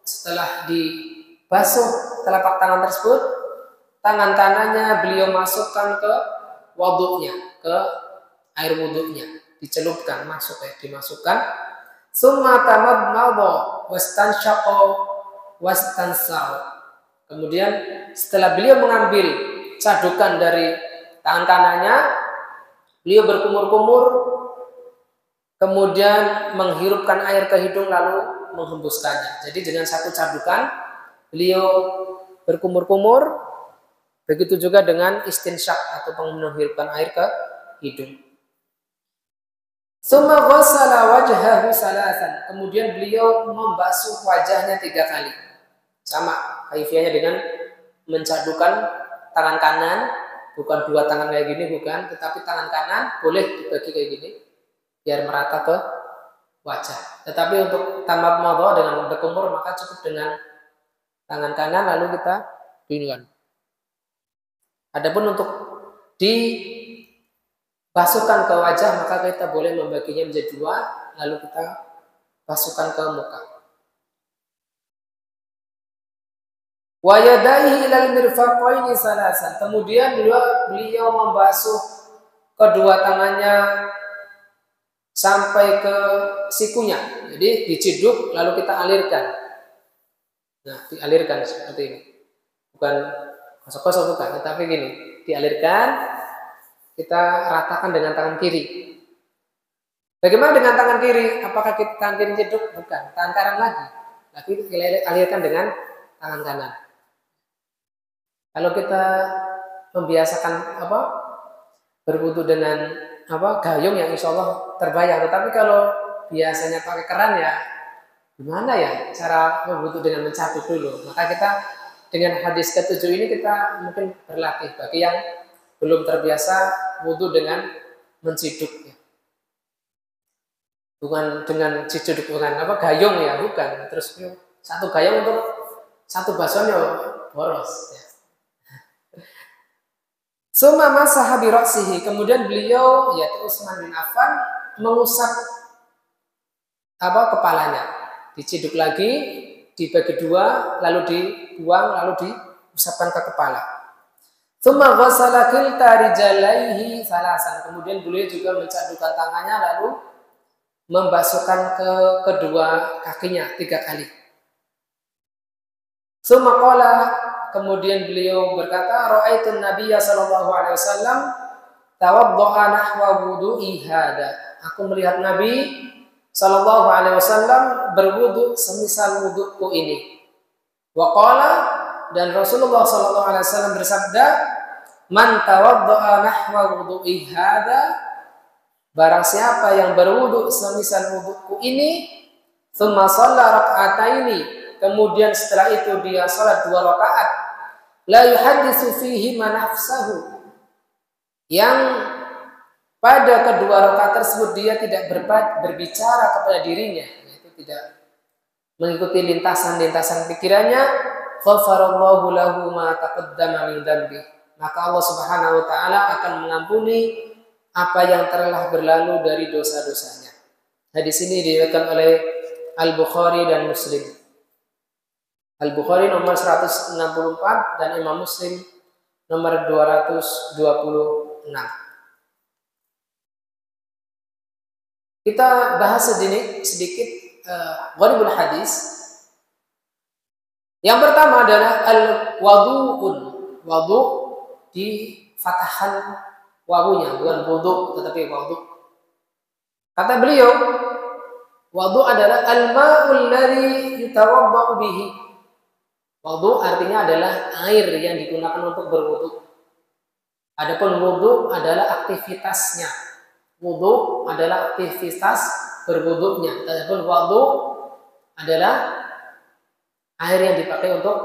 setelah dibasuh telapak tangan tersebut, tangan kanannya beliau masukkan ke wudunya, ke air wudunya, dicelupkan, dimasukkan. Summa tamadmada wastanshaqa wastansar. Kemudian setelah beliau mengambil cadukan dari tangan kanannya, beliau berkumur-kumur, kemudian menghirupkan air ke hidung lalu menghembuskannya. Jadi dengan satu cadukan beliau berkumur-kumur, begitu juga dengan istinsyak atau menghirupkan air ke hidung. Summa ghassala wajhahu salasan, kemudian beliau membasuh wajahnya 3 kali. Sama kaifiahnya dengan mencadukan tangan kanan, bukan 2 tangan kayak gini, bukan, tetapi tangan kanan boleh dibagi kayak gini biar merata ke wajah. Tetapi untuk tamat madha dengan berkumur, maka cukup dengan tangan kanan lalu kita ginikan. Adapun untuk dibasuhkan ke wajah, maka kita boleh membaginya menjadi 2, lalu kita basuhkan ke muka. Wa yadaihi ilal mirfaqaini salasan, kemudian beliau membasuh kedua tangannya sampai ke sikunya. Jadi diciduk lalu kita alirkan. Nah, dialirkan seperti ini. Bukan kosong-kosong, bukan, tetapi gini, dialirkan, kita ratakan dengan tangan kiri. Bagaimana dengan tangan kiri? Apakah kita tangan kiri ceduk? Bukan, tangan kanan lagi. Tapi alirkan dengan tangan kanan. Kalau kita membiasakan berwudu dengan gayung yang insya Allah terbayar. Tetapi kalau biasanya pakai keran ya gimana ya cara berwudu dengan mencapit dulu. Maka kita dengan hadis ke-7 ini kita mungkin berlatih bagi yang belum terbiasa wudu dengan menciduk ya. Bukan dengan ciduk dengan gayung ya, bukan. Terus satu gayung untuk satu basonnya boros ya. Summa masaha bi ra'sihi, kemudian beliau yaitu Utsman bin Affan mengusap kepalanya, diciduk lagi, dibagi dua, lalu dibuang, lalu diusapkan ke kepala. Summa ghassala kilta rijalaihi salasan, kemudian beliau juga mencadukan tangannya lalu membasuhkan ke kedua kakinya 3 kali. Summa qala, kemudian beliau berkata, ra'aitun nabiyya sallallahu alaihi wasallam tawadda'a nahwa wudu'i hada. Aku melihat Nabi sallallahu alaihi wasallam berwudu semisal wuduku ini. Wa qala, dan Rasulullah sallallahu alaihi wasallam bersabda, man tawadda'a nahwa wudu'i hada, barang siapa yang berwudu semisal wuduku ini, tsumma shalla rak'ataini, kemudian setelah itu dia salat 2 rakaat, la yuhaddisu fihi ma nafsahu, yang pada kedua rakaat tersebut dia tidak berbicara kepada dirinya, yaitu tidak mengikuti lintasan-lintasan pikirannya, ghafarallahu lahu ma taqaddama min dzambi, maka Allah Subhanahu wa taala akan mengampuni apa yang telah berlalu dari dosa-dosanya. Hadis ini diriwayatkan oleh Al-Bukhari dan Muslim. Al-Bukhari nomor 164 dan Imam Muslim nomor 226. Kita bahas sedikit gharibul hadis. Yang pertama adalah al-wadu'un. Wadu di fatahan wawunya, bukan wudu tetapi wadu. Kata beliau, wadu adalah al-ma'ul ladzi yatawaddau bihi. Wudu artinya adalah air yang digunakan untuk berwudu. Adapun wudu adalah aktivitasnya. Wudu adalah aktivitas berwudunya. Adapun wudu adalah air yang dipakai untuk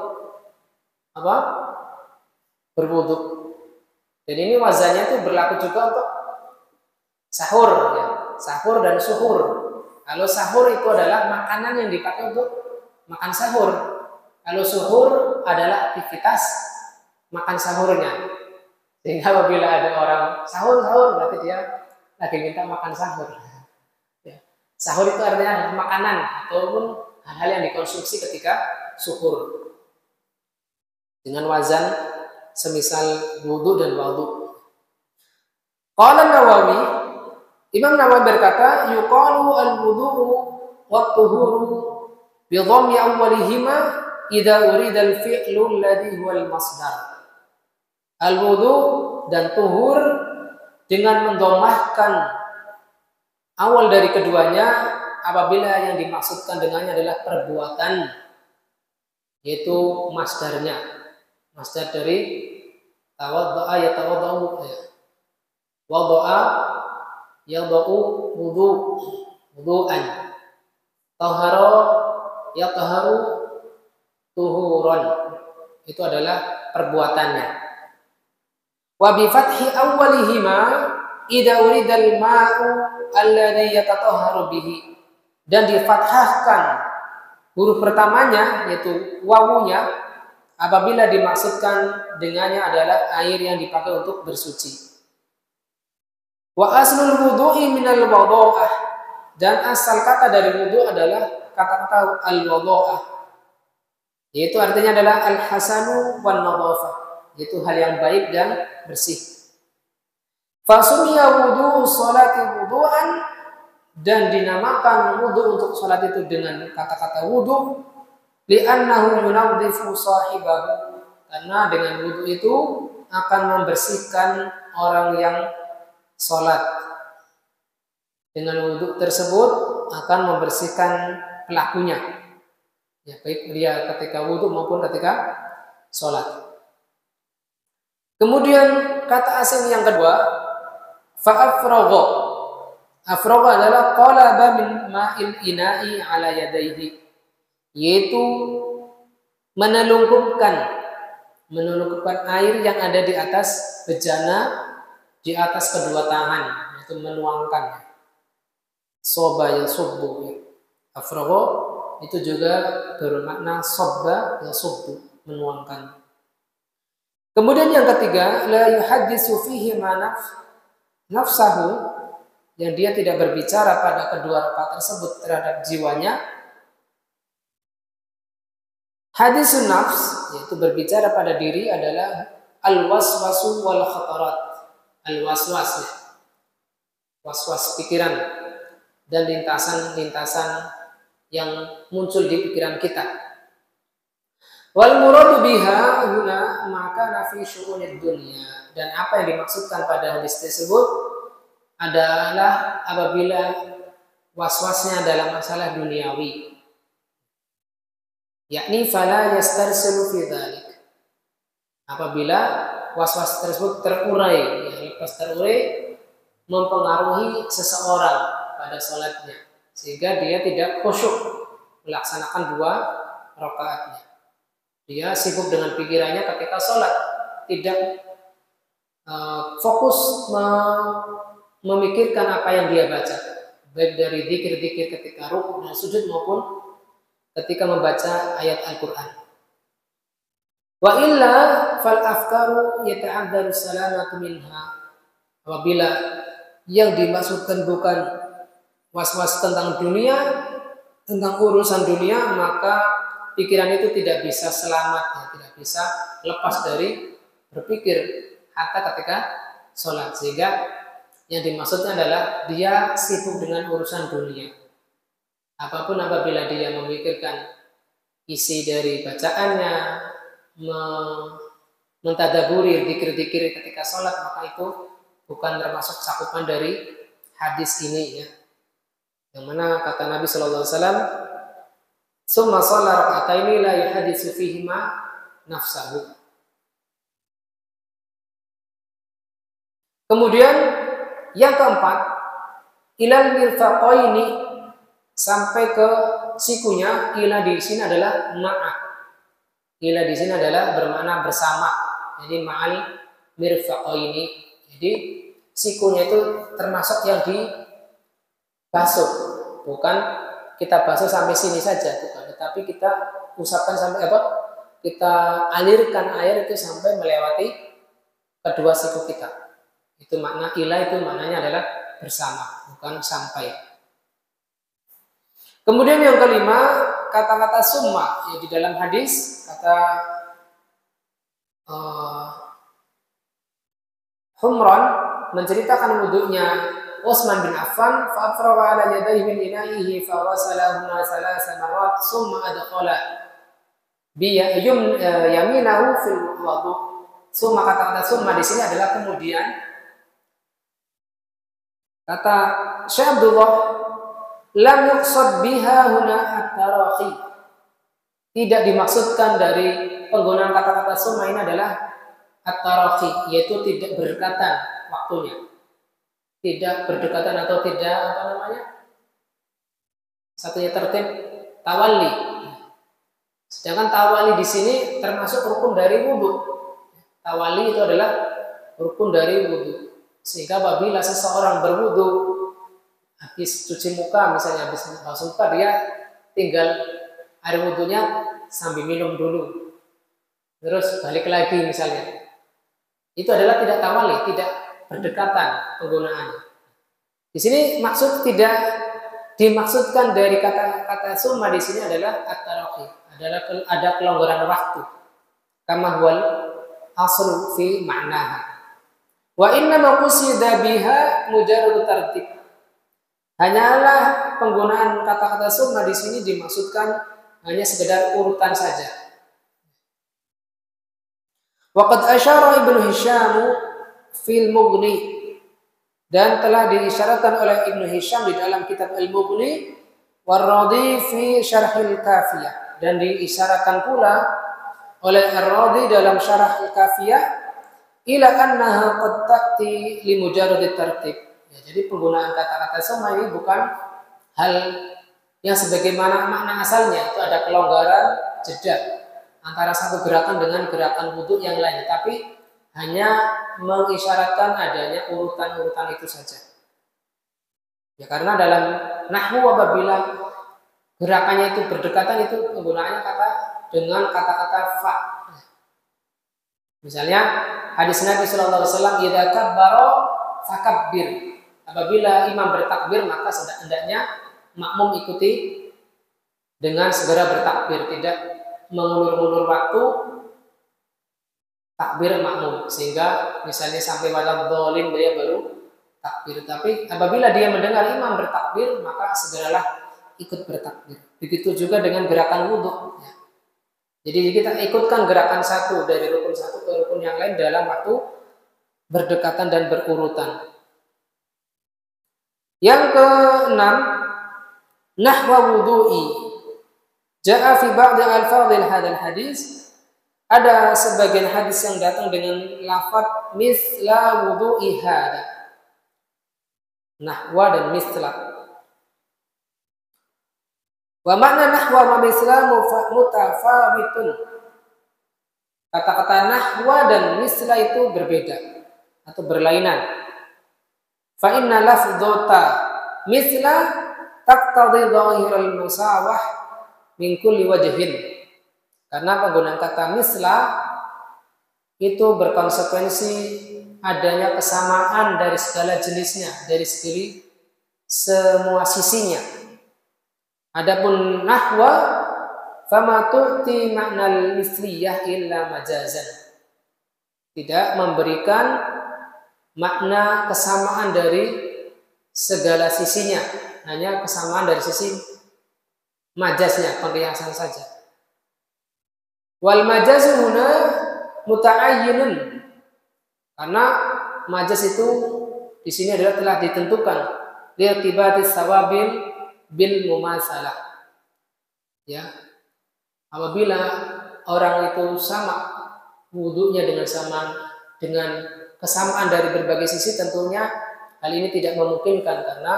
berwudu. Jadi ini wazannya itu berlaku juga untuk sahur ya. Sahur dan suhur. Kalau sahur itu adalah makanan yang dipakai untuk makan sahur. Kalau suhur adalah aktivitas makan sahurnya. Sehingga apabila ada orang sahur berarti dia lagi minta makan sahur. Ya. Sahur itu artinya makanan ataupun hal-hal yang dikonsumsi ketika suhur. Dengan wazan semisal wudu dan wudu. Qala Nawawi, Imam Nawawi berkata, yuqalu al-wudu'u wa tuhuru bi dhammi awwalihima idza urida al-fi'lu alladhi huwa al-masdar. Al-wudu dan tuhur dengan mendomahkan awal dari keduanya apabila yang dimaksudkan dengannya adalah perbuatan, yaitu masdarnya. Masdar dari tawadda'a yatawadda'u, wadda'a yada'u wudu'an, tahara yataharu tuhuran, itu adalah perbuatannya. Wa bi fathi awwalihima idza uridal ma'u alladhi yatatahharu bihi, dan difathahkan huruf pertamanya yaitu wawunya apabila dimaksudkan dengannya adalah air yang dipakai untuk bersuci. Wa aslul wudu'i minal wadha'ah, dan asal kata dari wudu adalah kata-kata al-wadha'ah, yaitu artinya adalah al-hasanu wan nadhafah, yaitu hal yang baik dan bersih. Fasumiya wudu'u sholati wudu'an, dan dinamakan wudu untuk salat itu dengan kata-kata wudu, li'annahu yunadhifu sahibahu, karena dengan wudu itu akan membersihkan orang yang salat. Dengan wudu tersebut akan membersihkan pelakunya, ya, baik dia ketika wudu maupun ketika salat. Kemudian kata asing yang kedua, Fa'afragha. Afragha adalah qalaba min ma'il ina'i ala yadayhi, yaitu menelungkupkan air yang ada di atas bejana, di atas kedua tangan, yaitu menuangkan. Soba yasubbu. Afragha itu juga bermakna sobba yasubbu, menuangkan. Kemudian yang ketiga, la yuhaddisu fihi ma nafsahu, yang dia tidak berbicara pada kedua rakaat tersebut terhadap jiwanya. Hadisun nafs, yaitu berbicara pada diri, adalah al-waswasu wal khatarat. Al-waswas, ya. Was-was pikiran dan lintasan-lintasan yang muncul di pikiran kita. Wal muradu biha huna maka nafi syu'unid dunya, dan apa yang dimaksudkan pada hadis tersebut adalah apabila waswasnya dalam masalah duniawi, yakni fala yastarsilu fi dzalik, apabila waswas tersebut terurai, lepas terurai mempengaruhi seseorang pada sholatnya sehingga dia tidak khusyuk melaksanakan 2 rakaatnya. Dia sibuk dengan pikirannya ketika sholat, tidak fokus memikirkan apa yang dia baca, baik dari dzikir-dzikir ketika ruku dan sujud maupun ketika membaca ayat Al-Quran. Wa illa fal afkaru yata'addaru salamatu minha. Apabila yang dimaksudkan bukan was-was tentang dunia, tentang urusan dunia, maka pikiran itu tidak bisa selamat, tidak bisa lepas dari berpikir hatta ketika sholat. Sehingga yang dimaksudnya adalah dia sibuk dengan urusan dunia. Apapun apabila dia memikirkan isi dari bacaannya, mentadaburi dzikir-dzikir ketika sholat, maka itu bukan termasuk cakupan dari hadis ini, ya. Yang mana kata Nabi Sallallahu Alaihi Wasallam, summa shalla raka'ataini la yuhaditsu fihima nafsahu. Kemudian yang keempat, ilal mirfaqaini, sampai ke sikunya. Ila di sini adalah ma'a. Ila di sini adalah bermakna bersama. Jadi ma'al mirfaqaini. Jadi sikunya itu termasuk yang dibasuh, bukan kita basuh sampai sini saja, bukan, tetapi kita usapkan sampai kita alirkan air itu sampai melewati kedua siku kita. Itu makna ila, itu maknanya adalah bersama, bukan sampai. Kemudian yang kelima, kata-kata summa, ya, di dalam hadis kata Humran menceritakan wudunya Utsman bin Affan, fa'afraga ala yadayhi min ina'ihi fawasalahuma thalatha marrat summa adqala bi yaminahu fil wudu. Summa, kata-kata summa di sini adalah kemudian. Kata Syekh Abdullah, lam yuqsad biha huna at-taraqi. Tidak dimaksudkan dari penggunaan kata-kata summa ini adalah at-taraqi, yaitu tidak berdekatan waktunya. Tidak berdekatan atau tidak satunya tertib tawali. Sedangkan tawali di sini termasuk rukun dari wudu. Tawali itu adalah rukun dari wudu. Sehingga apabila seseorang berwudu, habis cuci muka misalnya, habis basuh muka, dia tinggal air wudunya sambil minum dulu, terus balik lagi misalnya. Itu adalah tidak tawali, tidak berdekatan penggunaannya. Di sini maksud tidak dimaksudkan dari kata-kata summa di sini adalah at-taraqi, adalah ada kelonggaran waktu. Kama huwal aslu fi ma'naha. Wa inna ma qusida biha mujarrad tartib. Hanyalah penggunaan kata-kata summa di sini dimaksudkan hanya sekedar urutan saja. Waqad asyara Ibnu Hisham fil Mughni, dan telah diisyaratkan oleh Ibnu Hisham di dalam kitab Al-Mughni, war-Radi fi Syarhil Kafiyah, dan diisyaratkan pula oleh Ar-Radi dalam Syarah Al-Kafiyah, ila annaha qad ta'ti li mujarrad tartib. Ya, jadi penggunaan kata-kata summa ini bukan hal yang sebagaimana makna asalnya, itu ada kelonggaran jeda antara satu gerakan dengan gerakan wudu yang lain, tapi hanya mengisyaratkan adanya urutan-urutan itu saja. Ya, karena dalam nahwu apabila gerakannya itu berdekatan itu penggunaannya dengan kata-kata fa. Misalnya hadis Nabi sallallahu alaihi wasallam, "Idza kabbara fakabbir." Apabila imam bertakbir maka hendaknya makmum ikuti dengan segera bertakbir, tidak mengulur-ulur waktu takbir makmum sehingga misalnya sampai pada dhalin dia baru takbir. Tapi apabila dia mendengar imam bertakbir maka segeralah ikut bertakbir. Begitu juga dengan gerakan wudu. Ya. Jadi kita ikutkan gerakan satu dari rukun satu ke rukun yang lain dalam waktu berdekatan dan berurutan. Yang keenam, nahwa wudu'i. Ja'a fi ba'd al-fadhil hadzal hadis. Ada sebagian hadis yang datang dengan lafaz misla wudu'i hadza. Nahwa dan misla. Wa makna nahwa wa misla mutafawitun. Kata-kata nahwa dan misla itu berbeda atau berlainan. Fa inna lafdhata misla taqtadi dhahiral musawah min kulli wajhin. Karena penggunaan kata misla itu berkonsekuensi adanya kesamaan dari segala jenisnya, dari semua sisinya. Adapun nahwa fama tu'ti ma'nal misliyah illa majazan. Tidak memberikan makna kesamaan dari segala sisinya, hanya kesamaan dari sisi majaznya, perhiasan saja. Wal majazu huna muta'ayyinun. Karena majaz itu di sini adalah telah ditentukan li'tibati sawabil bil mumasalah. Ya. Apabila orang itu sama wudunya dengan kesamaan dari berbagai sisi, tentunya hal ini tidak memungkinkan karena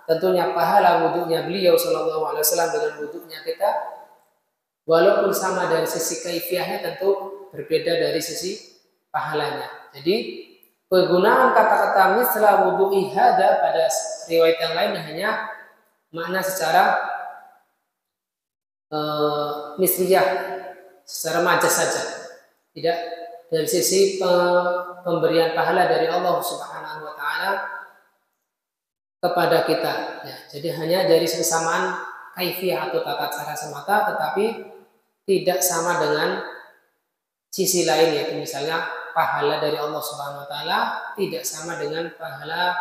tentunya pahala wudunya beliau sallallahu alaihi wasallam dengan wudunya kita walaupun sama dari sisi kaifiahnya tentu berbeda dari sisi pahalanya. Jadi penggunaan kata-kata misla wudu'i hadza pada riwayat yang lain hanya makna secara misliyah, secara majaz saja. Tidak dari sisi pemberian pahala dari Allah Subhanahu wa taala kepada kita. Ya, jadi hanya dari kesamaan kaifiah atau tata cara semata, tetapi tidak sama dengan sisi lain, yaitu misalnya pahala dari Allah Subhanahu wa taala tidak sama dengan pahala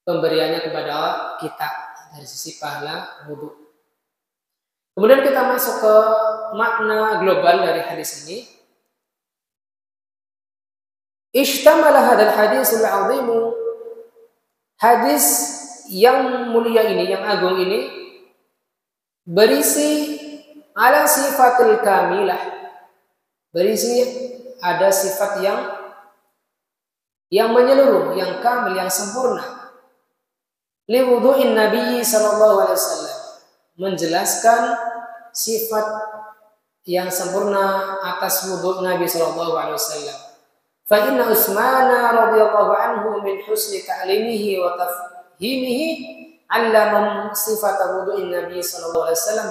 pemberiannya kepada kita dari sisi pahala wudu. Kemudian kita masuk ke makna global dari hadis ini. Ishtamala hadzal hadisul 'azim, hadis yang mulia ini, yang agung ini berisi ala sifatil kamilah, berisi ada sifat yang menyeluruh, yang kamil, yang sempurna. Li wudu'in Nabi sallallahu alaihi wasallam, menjelaskan sifat yang sempurna atas wudu' Nabi sallallahu alaihi wasallam. Fa inna Utsman radhiyallahu anhu min husni ta'limihi wa tafhimihi 'allama sifat wudu'in Nabi sallallahu alaihi wasallam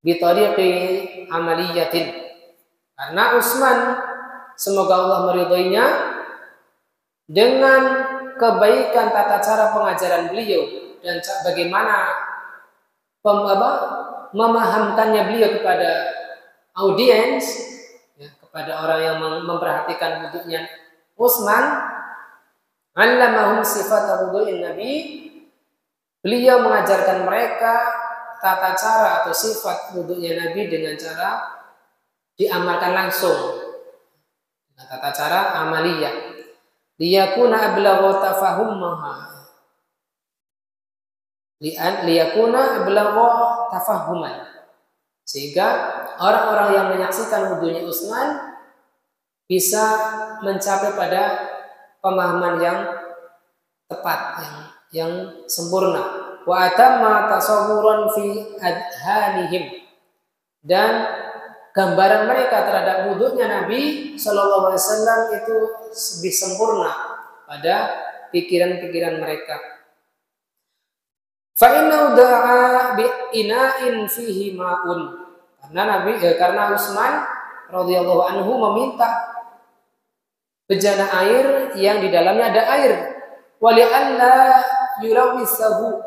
bi tariqi amaliyatin. Karena Utsman, semoga Allah meridhoinya, dengan kebaikan tata cara pengajaran beliau dan bagaimana memahamkannya beliau kepada audiens, ya, kepada orang yang memperhatikan wudunya Utsman, allamahum sifat wudu'in Nabi, beliau mengajarkan mereka tata cara atau sifat wudunya Nabi dengan cara diamalkan langsung, dengan tata cara amaliyah. Liyakuna ablagha tafahummaha, liyakuna ablagha tafahuman, sehingga orang-orang yang menyaksikan wudunya Utsman bisa mencapai pada pemahaman yang tepat, yang sempurna. Wa atamma tasawwuran fi adhanihim, dan gambaran mereka terhadap wudhunya Nabi Shallallahu Alaihi Wasallam itu lebih sempurna pada pikiran-pikiran mereka. Fa inna da'a bi ina'in fihi ma'un, karena Utsman radhiyallahu anhu meminta bejana air yang di dalamnya ada air, wali alla yulawisahu,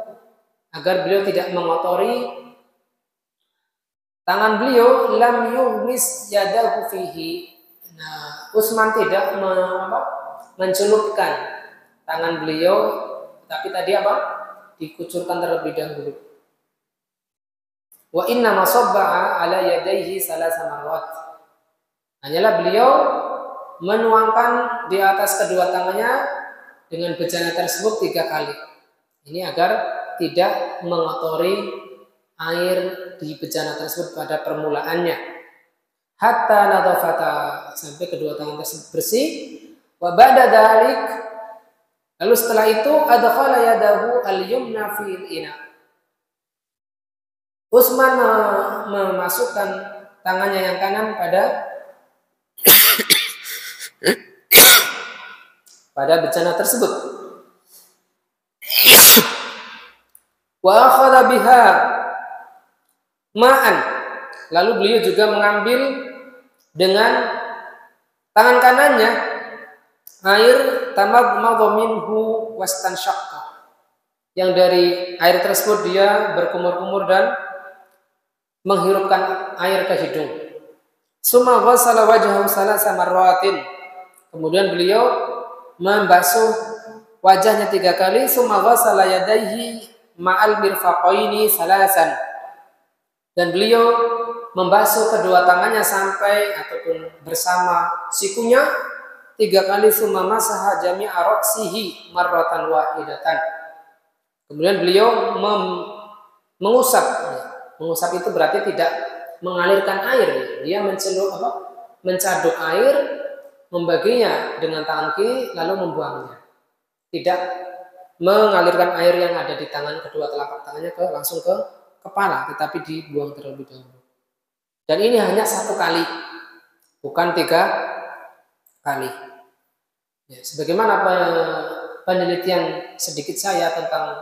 agar beliau tidak mengotori tangan beliau, lam yughmis yadahu fihi. Nah, Utsman tidak mencelupkan tangan beliau, tapi tadi dikucurkan terlebih dahulu. Wa inna masabba'a ala yadayhi salasa marrat. Hanyalah beliau menuangkan di atas kedua tangannya dengan bejana tersebut 3 kali. Ini agar tidak mengotori air di bejana tersebut pada permulaannya. Hatta nadhafata, sampai kedua tangan tersebut bersih. Wa ba'da dzalik, lalu setelah itu adkhala yadahu al-yumna fil ina. Utsman memasukkan tangannya yang kanan pada bejana tersebut. Wa akhadha biha ma'an, lalu beliau juga mengambil dengan tangan kanannya air tamadmadha minhu wastanshaqqa, yang dari air tersebut dia berkumur-kumur dan menghirupkan air ke hidung. Summa ghassala wajhahu salasa marratin, kemudian beliau membasuh wajahnya 3 kali. Summa ghassala yadayhi ma'al mirfaqaini salasan, dan beliau membasuh kedua tangannya sampai ataupun bersama sikunya 3 kali. Summa masaha jami'a ra'sihi marratan wahidatan, kemudian beliau mengusap itu berarti tidak mengalirkan air, dia mencaduk air, membaginya dengan tangan kiri lalu membuangnya, tidak mengalirkan air yang ada di tangan kedua telapak tangannya langsung ke kepala, tetapi dibuang terlebih dahulu. Dan ini hanya 1 kali, bukan 3 kali. Ya, sebagaimana penelitian sedikit saya tentang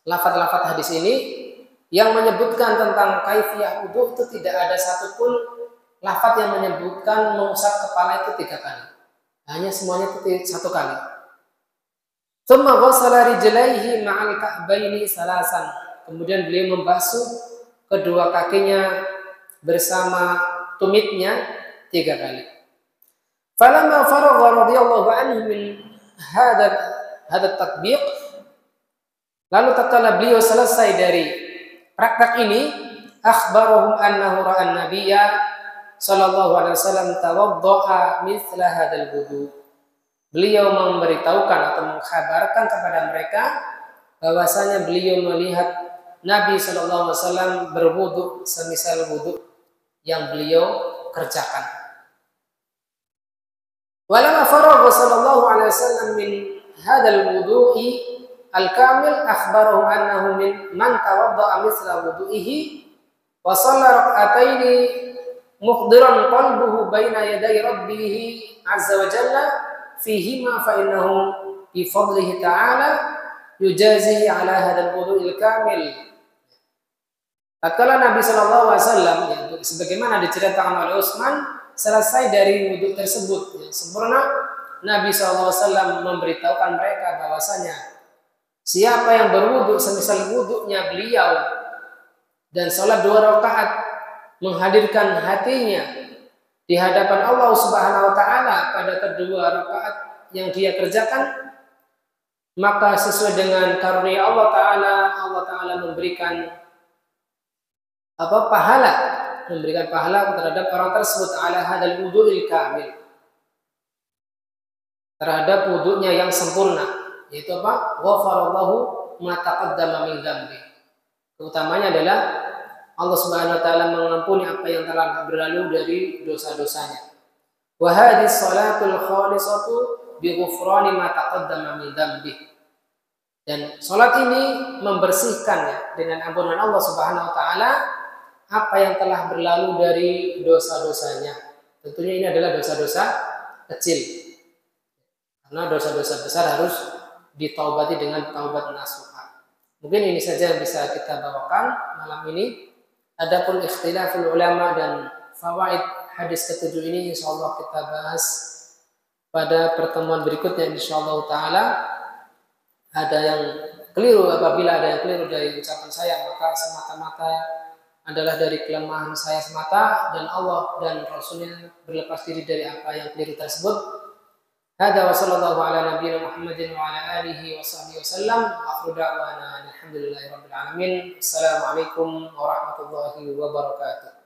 lafaz-lafaz hadis ini, yang menyebutkan tentang kaifiyah wudu itu tidak ada satupun lafaz yang menyebutkan mengusap kepala itu 3 kali. Hanya semuanya itu 1 kali. Tsumma ghassala rijlaihi ma'al ka'baini salasan, kemudian beliau membasuh kedua kakinya bersama tumitnya 3 kali. Falamma faragha radhiyallahu anhu min hadha tatbiq, lalu tatkala beliau selesai dari praktek ini, akhbarahum annahu ra'an nabiyya sallallahu alaihi wasallam tawadda'a mithla hadzal wudu. Beliau memberitahukan atau mengkhabarkan kepada mereka bahwasanya beliau melihat Nabi sallallahu alaihi wasallam berwudu semisal wudu yang beliau kerjakan. Walamma faragha sallallahu alaihi wasallam min hadzal wudu'i al-kamil, akhbarahum annahu man tawadda'a mithla wudu'ihi wa shalla rak'ataini muhdiran qalbuhu baina yaday rabbih azza wa jalla fihima fa innahu bi fadlihi ta'ala yujazihi ala hadzal wudu'il kamil. Tatkala Nabi sallallahu alaihi wasallam, sebagaimana diceritakan oleh Utsman, selesai dari wudu tersebut yang sempurna, Nabi sallallahu alaihi wasallam memberitahukan mereka bahwasanya siapa yang berwudu semisal wudunya beliau dan sholat 2 rakaat menghadirkan hatinya di hadapan Allah Subhanahu wa taala pada kedua rakaat yang dia kerjakan, maka sesuai dengan karunia Allah taala memberikan pahala terhadap orang tersebut ala hadal wudu'il kamil, terhadap wudunya yang sempurna, yaitu ghafarallahu ma taqaddama min dzambi. Utamanya adalah Allah Subhanahu wa taala mengampuni apa yang telah berlalu dari dosa-dosanya. Wa hadhihi salatul khalisatu bi ghufrani ma taqaddama min dzambi. Dan salat ini membersihkan ya, dengan ampunan Allah Subhanahu wa taala apa yang telah berlalu dari dosa-dosanya. Tentunya ini adalah dosa-dosa kecil. Karena dosa-dosa besar harus ditaubati dengan taubat nasuha. Mungkin ini saja yang bisa kita bawakan malam ini. Adapun ikhtilaful ulama dan fawaid hadis ketujuh ini insyaallah kita bahas pada pertemuan berikutnya insyaallah taala. Ada yang keliru, apabila ada yang keliru dari ucapan saya maka semata-mata adalah dari kelemahan saya semata, dan Allah dan Rasulnya berlepas diri dari apa yang keliru tersebut. Hada wa sallallahu ala nabiyina Muhammadin wa ala alihi wa sahbihi wasallam. Akhiru da'wana alhamdulillahi rabbil alamin. Assalamualaikum warahmatullahi wabarakatuh.